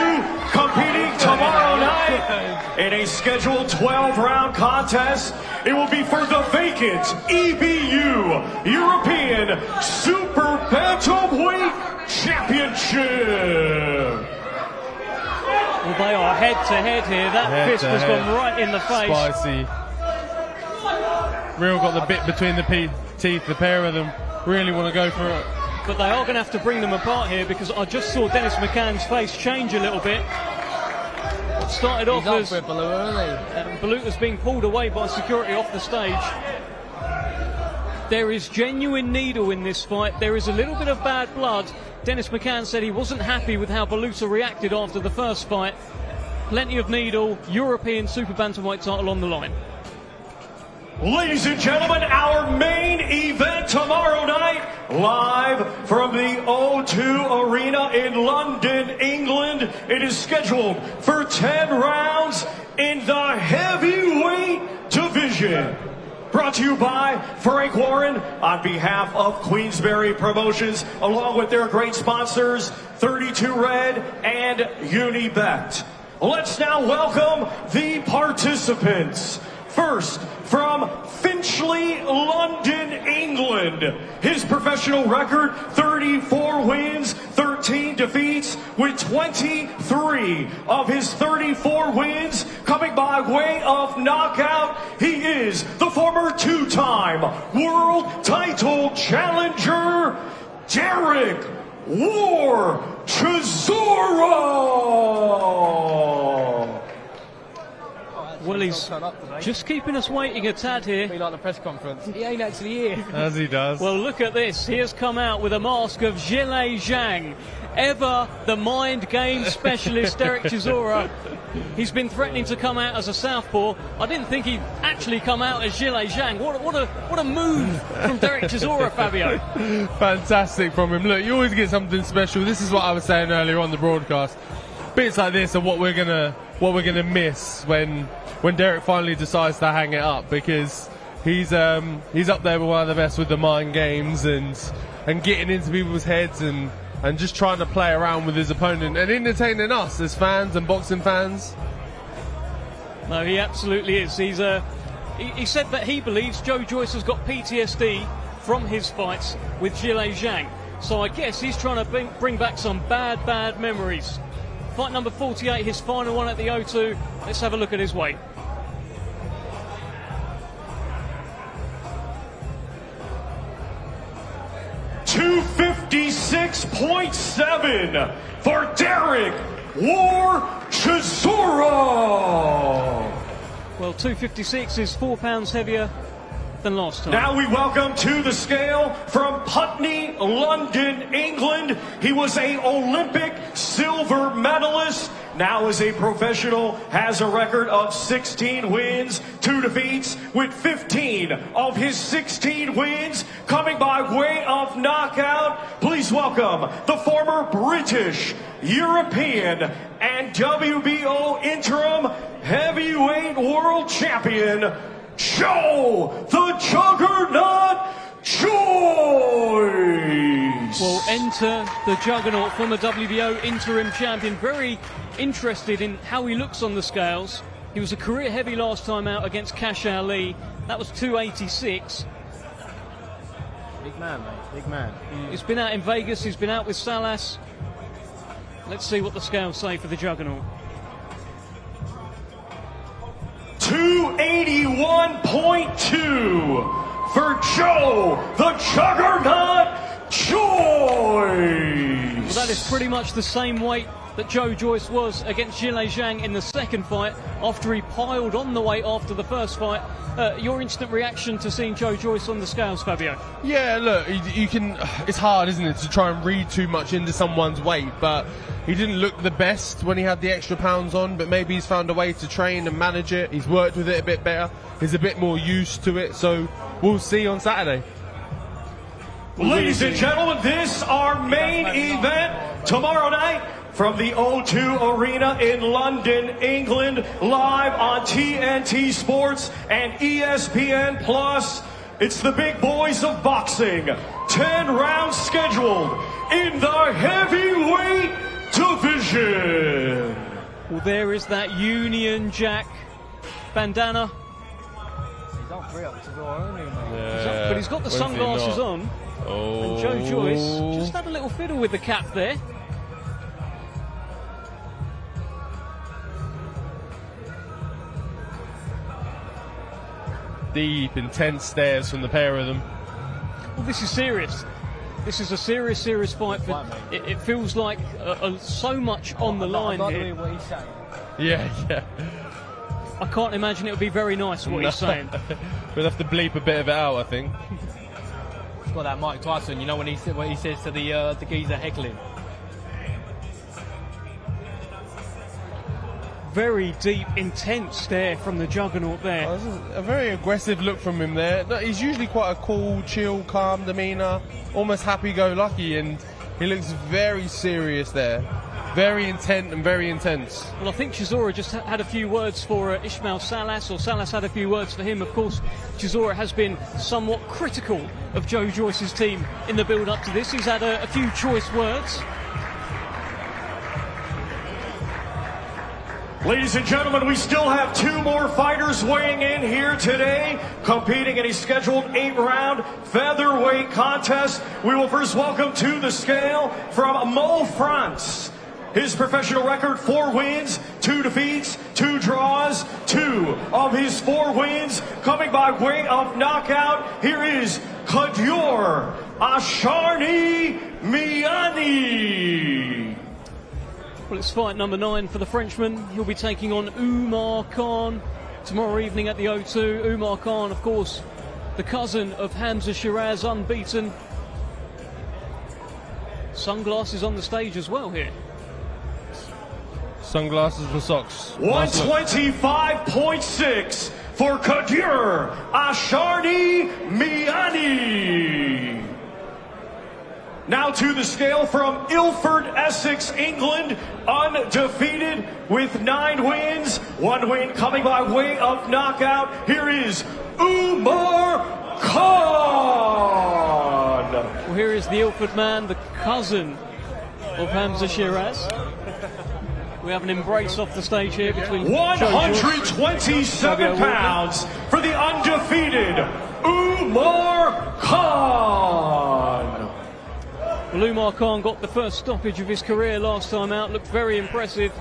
competing tomorrow night in a scheduled 12-round contest. It will be for the vacant EBU European Super Bantamweight Championship. Well, they are head-to-head here. That fist has gone right in the face. Spicy. Real got the bit between the teeth, the pair of them really want to go for it. But they are going to have to bring them apart here, because I just saw Dennis McCann's face change a little bit. What started off as Baluta's being pulled away by security off the stage. There is genuine needle in this fight. There is a little bit of bad blood. Dennis McCann said he wasn't happy with how Baluta reacted after the first fight. Plenty of needle, European super bantamweight title on the line. Ladies and gentlemen, our main event tomorrow night, live from the O2 Arena in London, England. It is scheduled for 10 rounds in the heavyweight division. Brought to you by Frank Warren on behalf of Queensberry Promotions, along with their great sponsors, 32 Red and Unibet. Let's now welcome the participants. First, from Finchley, London, England. His professional record, 34 wins, 13 defeats, with 23 of his 34 wins coming by way of knockout. He is the former two-time world title challenger, Derek War Chisora. Well, he's just keeping us waiting a tad here. Be like the press conference. He ain't actually here. As he does. Well, look at this. He has come out with a mask of Zhilei Zhang. Ever the mind game specialist, Derek Chisora. He's been threatening to come out as a southpaw. I didn't think he'd actually come out as Zhilei Zhang. What a move from Derek Chisora, Fabio. Fantastic from him. Look, you always get something special. This is what I was saying earlier on the broadcast. Bits like this are what we're gonna miss when Derek finally decides to hang it up, because he's up there with one of the best with the mind games and getting into people's heads and just trying to play around with his opponent and entertaining us as fans and boxing fans. No, he absolutely is. He said that he believes Joe Joyce has got PTSD from his fights with Zhilei Zhang. So I guess he's trying to bring back some bad memories. Fight number 48, his final one at the O2. Let's have a look at his weight. $256.7 for Derek War Chisora. Well, 256 is 4 pounds heavier than last time. Now we welcome to the scale from Putney, London, England. He was an Olympic silver medalist. Now as a professional, has a record of 16 wins, 2 defeats, with 15 of his 16 wins coming by way of knockout. Please welcome the former British, European, and WBO interim heavyweight world champion, Joe the Juggernaut Joyce. Well, enter the Juggernaut, former WBO interim champion. Very interested in how he looks on the scales. He was a career heavy last time out against Cash Ali. That was 286. Big man, mate. Big man. He's been out in Vegas. He's been out with Salas. Let's see what the scales say for the Juggernaut. 281.2 for Joe the Juggernaut Joyce. Well, that is pretty much the same weight that Joe Joyce was against Zhilei Zhang in the second fight after he piled on the weight after the first fight. Your instant reaction to seeing Joe Joyce on the scales, Fabio? Yeah, look, you can. It's hard, isn't it, to try and read too much into someone's weight, but he didn't look the best when he had the extra pounds on, but maybe he's found a way to train and manage it. He's worked with it a bit better. He's a bit more used to it, so we'll see on Saturday. Ladies and gentlemen, this our main event tomorrow night from the O2 Arena in London, England, live on TNT Sports and ESPN Plus. It's the big boys of boxing. 10 rounds scheduled in the heavyweight division. Well, there is that Union Jack bandana. He's on 3 up to go on, isn't he, mate? Yeah, But he's got the sunglasses on. Oh. And Joe Joyce just had a little fiddle with the cap there. Deep, intense stares from the pair of them. Well, this is serious. This is a serious fight. For, it feels like so much on the line I'm not here. doing what he's saying. Yeah. I can't imagine it would be very nice what he's saying. We'll have to bleep a bit of it out, I think. It's got that Mike Tyson, you know, when he says to the geezer heckling. Very deep, intense stare from the Juggernaut there. Oh, this is a very aggressive look from him there. No, he's usually quite a cool, chill, calm demeanour, almost happy-go-lucky, and he looks very serious there. Very intent and very intense. Well, I think Chisora just had a few words for Ismail Salas, or Salas had a few words for him. Of course, Chisora has been somewhat critical of Joe Joyce's team in the build-up to this. He's had a few choice words. Ladies and gentlemen, we still have 2 more fighters weighing in here today, competing in a scheduled 8-round featherweight contest. We will first welcome to the scale from Mo, France. His professional record, 4 wins, 2 defeats, 2 draws, 2 of his 4 wins coming by way of knockout. Here is Kadyor Asharni Miani. Well, it's fight number 9 for the Frenchman. He'll be taking on Umar Khan tomorrow evening at the O2. Umar Khan, of course, the cousin of Hamza Shiraz, unbeaten. Sunglasses on the stage as well here. Sunglasses and socks. 125.6 for Kadyor Asharni Miani. Now to the scale from Ilford, Essex, England, undefeated with 9 wins, 1 win coming by way of knockout. Here is Umar Khan. Well, here is the Ilford man, the cousin of Hamza Shiraz. We have an embrace off the stage here between 127 pounds for the undefeated Umar Khan. Well, Umar Khan got the first stoppage of his career last time out, looked very impressive,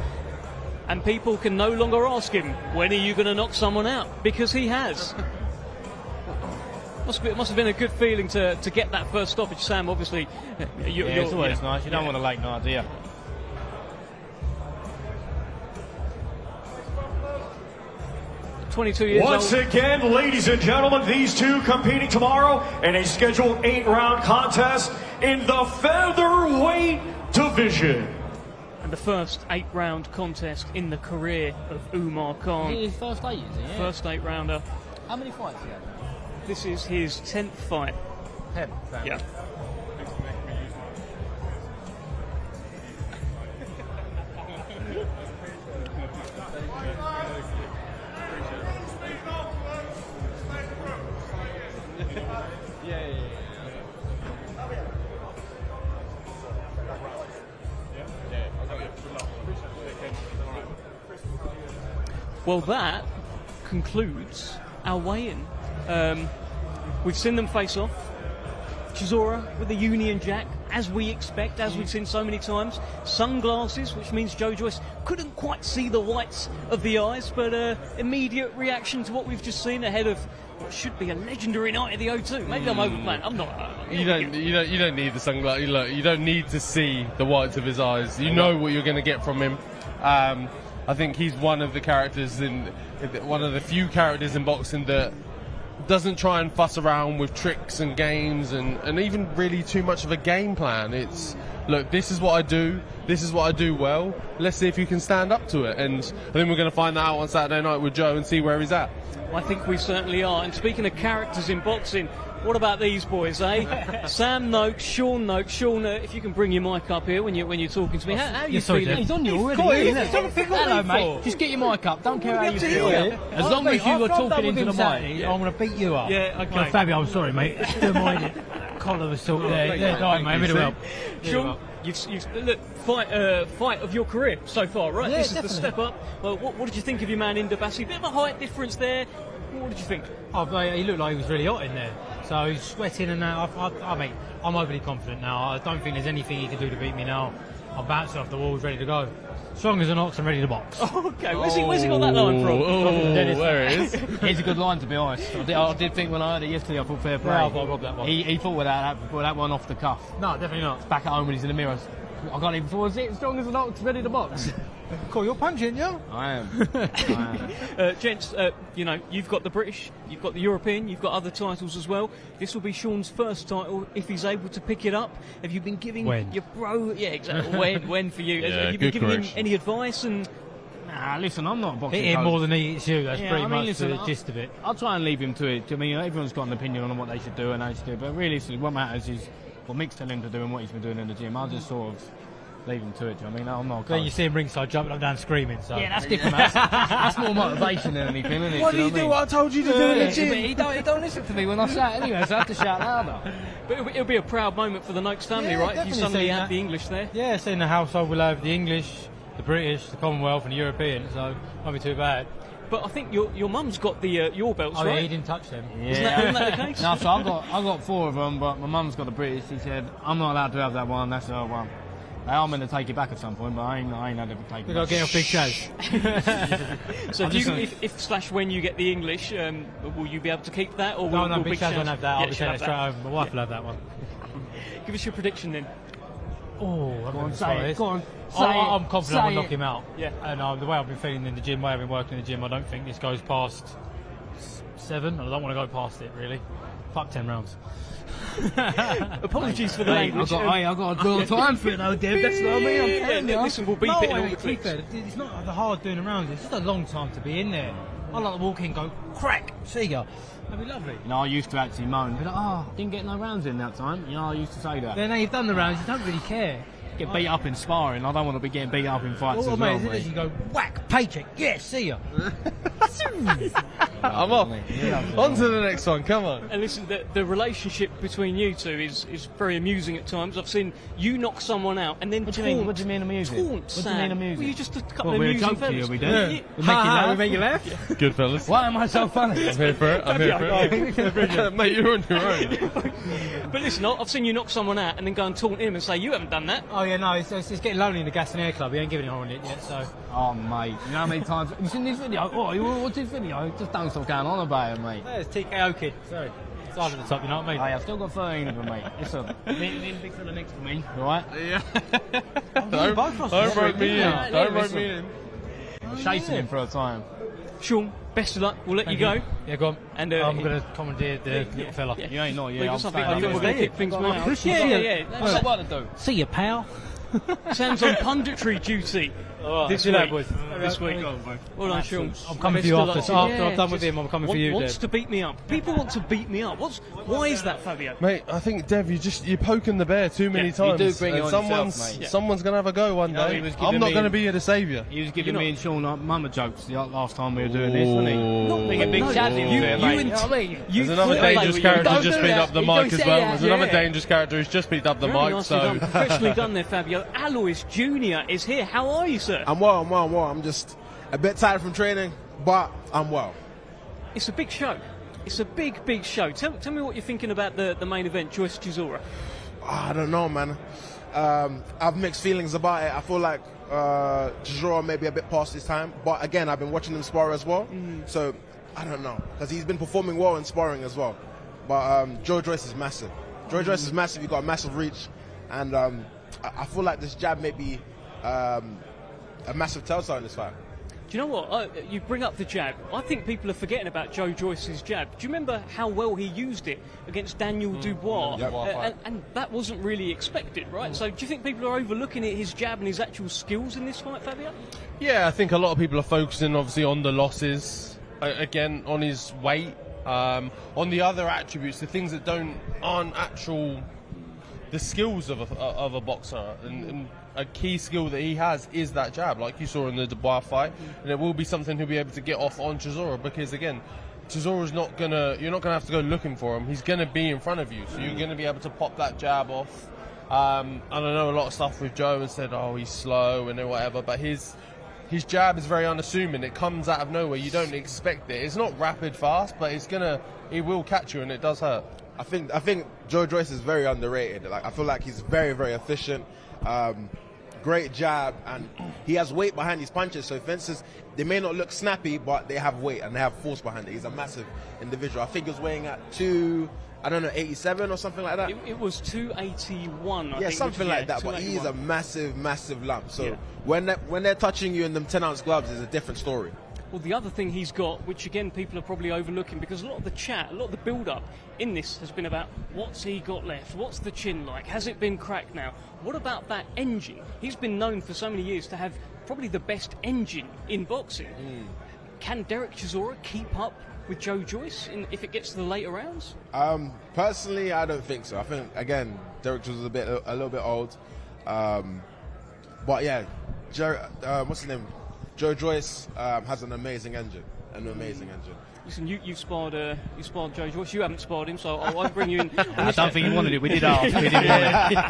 and people can no longer ask him, when are you going to knock someone out? Because he has. It must have been a good feeling to get that first stoppage, Sam. Obviously, it's always nice. You don't want to late night, do you? 22 years Once old. again, ladies and gentlemen, these 2 competing tomorrow in a scheduled 8-round contest in the featherweight division. And the first 8-round contest in the career of Umar Khan. His first 8, is it? Yeah. First 8-rounder. How many fights has he had? This is his 10th fight. 10. Yeah. Well, that concludes our weigh-in. We've seen them face off. Chisora with the Union Jack, as we expect, as we've seen so many times. Sunglasses, which means Joe Joyce couldn't quite see the whites of the eyes, but immediate reaction to what we've just seen ahead of what should be a legendary night at the O2. Maybe I'm overplaying. I'm not. You don't need the sunglasses. You don't need to see the whites of his eyes. You know what you're going to get from him. I think he's one of the characters one of the few characters in boxing that doesn't try and fuss around with tricks and games and even really too much of a game plan. It's, look, this is what I do. This is what I do well. Let's see if you can stand up to it. And I think we're going to find that out on Saturday night with Joe and see where he's at. I think we certainly are. And speaking of characters in boxing, what about these boys, eh? Sam Noakes, Sean Noakes. Sean, if you can bring your mic up here when you're talking to me. How are you feeling? He's on you already. Hello, mate. Just get your mic up. Don't care how you feel. As long as you were talking into the mic, I'm going to beat you up. Yeah, okay. Well, Fabio, I'm sorry, mate. Don't mind it. Collar was sort there. Yeah, all right, mate. Really well. Sean, you've look, fight of your career so far, right? Yeah, this definitely. is the step up. Well, what did you think of your man Indabassi? Bit of a height difference there. What did you think? Oh, he looked like he was really hot in there. So he's sweating and that. I mean, I'm overly confident now. I don't think there's anything he can do to beat me now. I'm bouncing off the walls, ready to go. Strong as an ox and ready to box. Oh, okay, where's he got that line from? There it is. It's a good line, to be honest. I did think when I heard it yesterday, I thought fair play. Yeah, I thought I robbed that one. He thought that one off the cuff. No, definitely not. Back at home when he's in the mirror, I can't even afford it. Strong as an ox, ready to box. Cool, you're punching, yeah? I am. Gents, you know, you've got the British, you've got the European, you've got other titles as well. This will be Sean's first title if he's able to pick it up. Have you been giving your bro... Yeah, exactly. When for you? Have you been giving him any advice? And Nah, listen, I'm not a boxing Hit him coach. more than he hits you. That's pretty much listen, the gist of it. I'll try and leave him to it. I mean, everyone's got an opinion on what they should do and how they should do. But realistically, what matters is what Mick's telling him to do and what he's been doing in the gym. I'll just sort of leave him to it. I mean, I'm not a coach. Then you see him ringside jumping up and down screaming. So. Yeah, that's different. That's more motivation than anything, isn't it? Why do you do what I told you to do in the gym? He don't listen to me when I shout anyway, so I have to shout louder. but it'll be a proud moment for the Noakes family, right? If you definitely suddenly seen have that. the English there. Yeah, seeing the household will have the English, the British, the Commonwealth, and the European. So won't be too bad. But I think your mum's got the your belts, Oh right? yeah, he didn't touch them. Yeah. Isn't that the case? No, so I got 4 of them, but my mum's got the British. She said I'm not allowed to have that one. That's her one. I am going to take it back at some point, but I ain't had to take it We back. got to get off Big Chaz. So I'm if when you get the English, will you be able to keep that, or will, No, will Big Chaz won't have that. I'll be she'll taking it have straight home. My wife will have that one. that. Give us your prediction then. Oh, Go on, say it. Go on. I'm confident I'll knock him out. Yeah. And the way I've been feeling in the gym, the way I've been working in the gym, I don't think this goes past 7. I don't want to go past it, really. Fuck 10 rounds. Apologies for the language. I've got to draw time for it though, Dave. That's what I mean. I'm telling you. Listen, we'll beep it in all the clips. It's not the hard doing around. It's just a long time to be in there. I like to walk in, go crack, see ya. That'd be lovely. You know, I used to actually moan, be like, oh, didn't get no rounds in that time. You know, I used to say that. Then now you've done the rounds, you don't really care. Get beat up in sparring. I don't want to be getting beat up in fights Oh, as well, mate, mate. you go whack, paycheck, yeah, see ya. I'm off. On to the next one, come on. And listen, the relationship between you two is very amusing at times. I've seen you knock someone out and then What do you mean? taunt. What do you mean amusing? Taunt What do you Sam. mean amusing? Well, you're just a couple Well, of we're a amusing joke to you, fellas. we do. Yeah. We make you laugh. We make you laugh. Good fellas. Why am I so funny? I'm here for it. I'm here for it. Mate, you're on your own. But listen, I've seen you knock someone out and then go and taunt him and say, you haven't done that. Oh yeah, no, it's getting lonely in the Gas and Air Club. He ain't giving it on it yet, so. Oh, mate. You know how many times... You seen this video? Oh, you watch this video? Just don't stop going on about it, mate. There's TKO kid. Sorry. It's over the top, you know what I mean? Hey, I've still got 13 of them, mate. Listen, me and the big fella next to me, alright? Yeah. Don't Don't me in. Don't write me in. Chasing him for a time. Sean, best of luck. We'll let you go. Yeah, go on. And, I'm going to commandeer the little fella. Yeah. You ain't not, Well, yeah. I I'm think staying we're up. going to keep things moving. Push Yeah, it. yeah. What's what to do? See you, pal. Sam's on punditry duty this See you week. later, boys. This week. Well done, Sean. I'm coming for you after. So after I've done with him, I'm coming for you, Wants Deb. to beat me up. People want to beat me up. Why is that, Fabio? Mate, I think, Dev, you're poking the bear too many Yeah, times. you do bring it and on yourself, mate. someone's going to have a go one know, day. he was giving I'm not me- going to be here to save you. He was giving You're me and Sean mama jokes the last time we were doing this, Ooh. wasn't he? Not Being a big no, chat in you- there, you mate. and- You know what I mean? You There's another thought dangerous they were- character Don't just do beat that. up the You mic don't as say well. that, There's another yeah. dangerous character who's just beat up the Very mic. nicely So done. Professionally done there, Fabio. Alois Jr. is here. How are you, sir? I'm well. I'm just a bit tired from training, but I'm well. It's a big show. It's a big show. Tell me what you're thinking about the main event, Joyce Chisora. I don't know, man. I've mixed feelings about it. I feel like Chisora may be a bit past his time, but again, I've been watching him spar as well, so I don't know, because he's been performing well in sparring as well. But Joyce is massive. Joyce is massive. He's got a massive reach, and I feel like this jab may be a massive telltale in this fight. Do you know what? You bring up the jab. I think people are forgetting about Joe Joyce's jab. Do you remember how well he used it against Daniel Dubois? Yep. And that wasn't really expected, right? So do you think people are overlooking his jab and his actual skills in this fight, Fabio? yeah, I think a lot of people are focusing obviously on the losses, again on his weight, on the other attributes, the things that aren't actual the skills of a boxer, and a key skill that he has is that jab, like you saw in the Dubois fight, and it will be something he'll be able to get off on Chisora, because again, Chisora's you're not gonna have to go looking for him. He's gonna be in front of you, so you're gonna be able to pop that jab off. I don't know, a lot of stuff with Joe and said, oh, he's slow and whatever, but his jab is very unassuming. It comes out of nowhere. You don't expect it. It's not rapid fast, but it will catch you, and it does hurt. I think Joe Joyce is very underrated. Like, I feel like he's very, very efficient. Great jab, and he has weight behind his punches. So fences, they may not look snappy, but they have weight and they have force behind it. He's a massive individual. I think he was weighing at I don't know, 87 or something like that. It was 281. I Yeah, think, something like that. But he is a 281. massive lump. So Yeah. when they're touching you in them 10-ounce gloves, is a different story. Well, the other thing he's got, which again people are probably overlooking, because a lot of the chat, a lot of the build-up in this has been about what's he got left, what's the chin like, has it been cracked now? What about that engine? He's been known for so many years to have probably the best engine in boxing. Can Derek Chisora keep up with Joe Joyce if it gets to the later rounds? Personally, I don't think so. I think again, Derek was a little bit old. But yeah, what's his name? Joe Joyce has an amazing engine. Listen, you've sparred Joe Joyce. You haven't sparred him, so I'll bring you in. I don't think he wanted it. We did ask. We didn't want it.